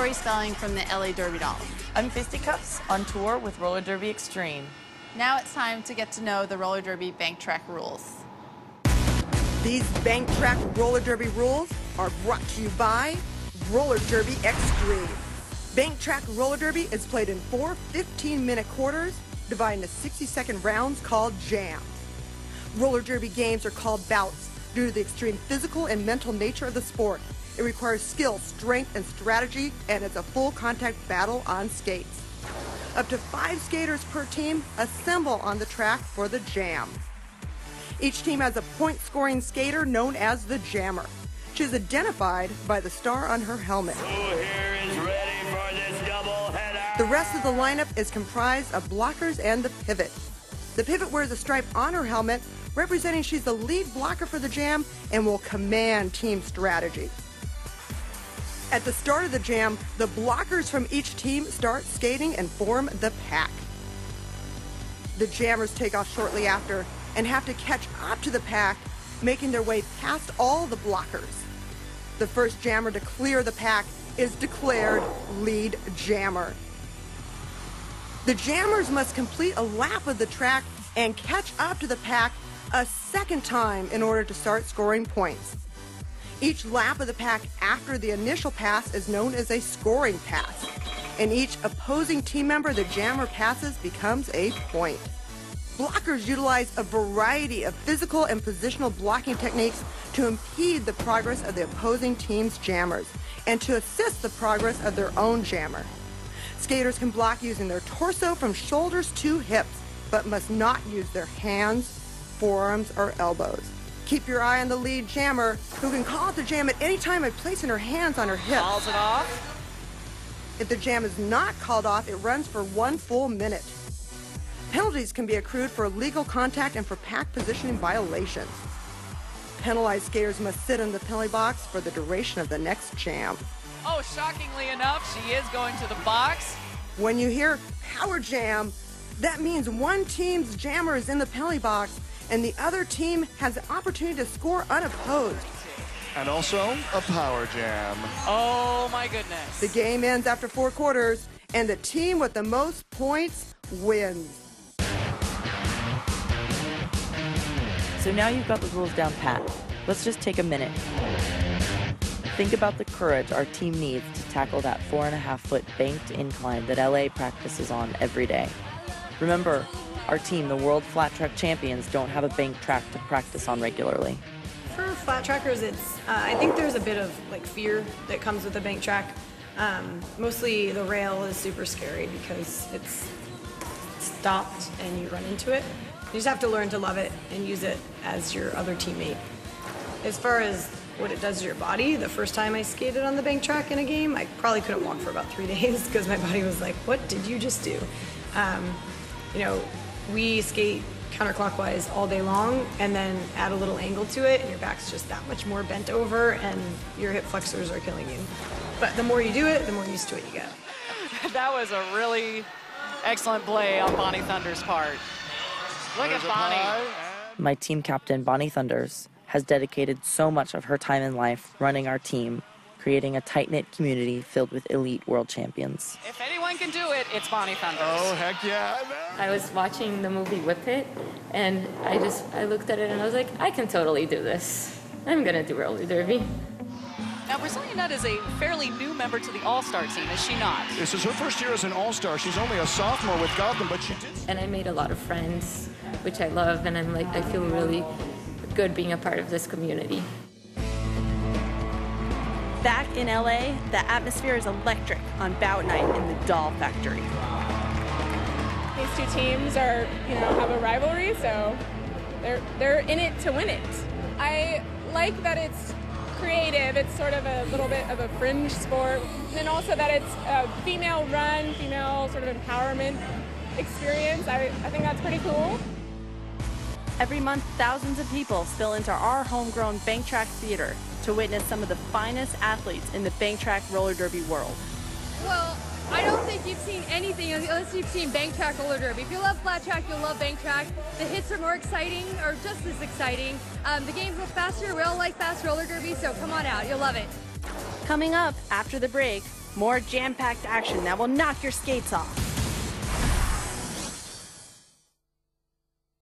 Tori Spelling from the LA Derby Doll. I'm Fisticuffs, on tour with Roller Derby Xtreme. Now it's time to get to know the roller derby bank track rules. These bank track roller derby rules are brought to you by Roller Derby Xtreme. Bank track roller derby is played in 4 15-minute quarters, divided into 60-second rounds called jams. Roller derby games are called bouts due to the extreme physical and mental nature of the sport. It requires skill, strength, and strategy, and it's a full contact battle on skates. Up to 5 skaters per team assemble on the track for the jam. Each team has a point-scoring skater known as the jammer. She is identified by the star on her helmet. Who here is ready for this doubleheader? The rest of the lineup is comprised of blockers and the pivot. The pivot wears a stripe on her helmet, representing she's the lead blocker for the jam and will command team strategy. At the start of the jam, the blockers from each team start skating and form the pack. The jammers take off shortly after and have to catch up to the pack, making their way past all the blockers. The first jammer to clear the pack is declared lead jammer. The jammers must complete a lap of the track and catch up to the pack a second time in order to start scoring points. Each lap of the pack after the initial pass is known as a scoring pass, and each opposing team member the jammer passes becomes a point. Blockers utilize a variety of physical and positional blocking techniques to impede the progress of the opposing team's jammers and to assist the progress of their own jammer. Skaters can block using their torso from shoulders to hips, but must not use their hands, forearms, or elbows. Keep your eye on the lead jammer, who can call out the jam at any time by placing her hands on her hips. Calls it off. If the jam is not called off, it runs for 1 full minute. Penalties can be accrued for illegal contact and for pack positioning violations. Penalized skaters must sit in the penalty box for the duration of the next jam. Oh, shockingly enough, she is going to the box. When you hear power jam, that means one team's jammer is in the penalty box and the other team has the opportunity to score unopposed. And also a power jam. Oh my goodness. The game ends after 4 quarters, and the team with the most points wins. So now you've got the rules down pat. Let's just take a minute. Think about the courage our team needs to tackle that 4.5-foot banked incline that LA practices on every day. Remember, our team, the World Flat Track Champions, don't have a bank track to practice on regularly. For flat trackers, I think there's a bit of fear that comes with the bank track. Mostly the rail is super scary because it's stopped and you run into it. You just have to learn to love it and use it as your other teammate. As far as what it does to your body, the first time I skated on the bank track in a game, I probably couldn't walk for about 3 days because my body was like, what did you just do? We skate counterclockwise all day long and then add a little angle to it and your back's just that much more bent over and your hip flexors are killing you. But the more you do it, the more used to it you get. That was a really excellent play on Bonnie Thunder's part. Look at Bonnie. My team captain, Bonnie Thunders, has dedicated so much of her time in life running our team, creating a tight-knit community filled with elite world champions. If anyone can do it, it's Bonnie Thunders. Oh, heck yeah. I was watching the movie Whip It, and I looked at it and I was like, I can totally do this. I'm gonna do roller derby. Now, Brazilian Nut is a fairly new member to the All-Star team, is she not? This is her first year as an All-Star. She's only a sophomore with Gotham, but she did. And I made a lot of friends, which I love, and I feel really good being a part of this community. Back in LA, the atmosphere is electric on bout night in the Doll Factory. These 2 teams are, have a rivalry, so they're in it to win it. I like that it's creative. It's sort of a little bit of a fringe sport, and also that it's a female-run, female sort of empowerment experience. I think that's pretty cool. Every month, thousands of people spill into our homegrown bank track theater to witness some of the finest athletes in the bank track roller derby world. Well, I don't think you've seen anything unless you've seen bank track roller derby. If you love flat track, you'll love bank track. The hits are more exciting, or just as exciting. The games look faster. We all like fast roller derby, so come on out. You'll love it. Coming up after the break, More jam-packed action that will knock your skates off.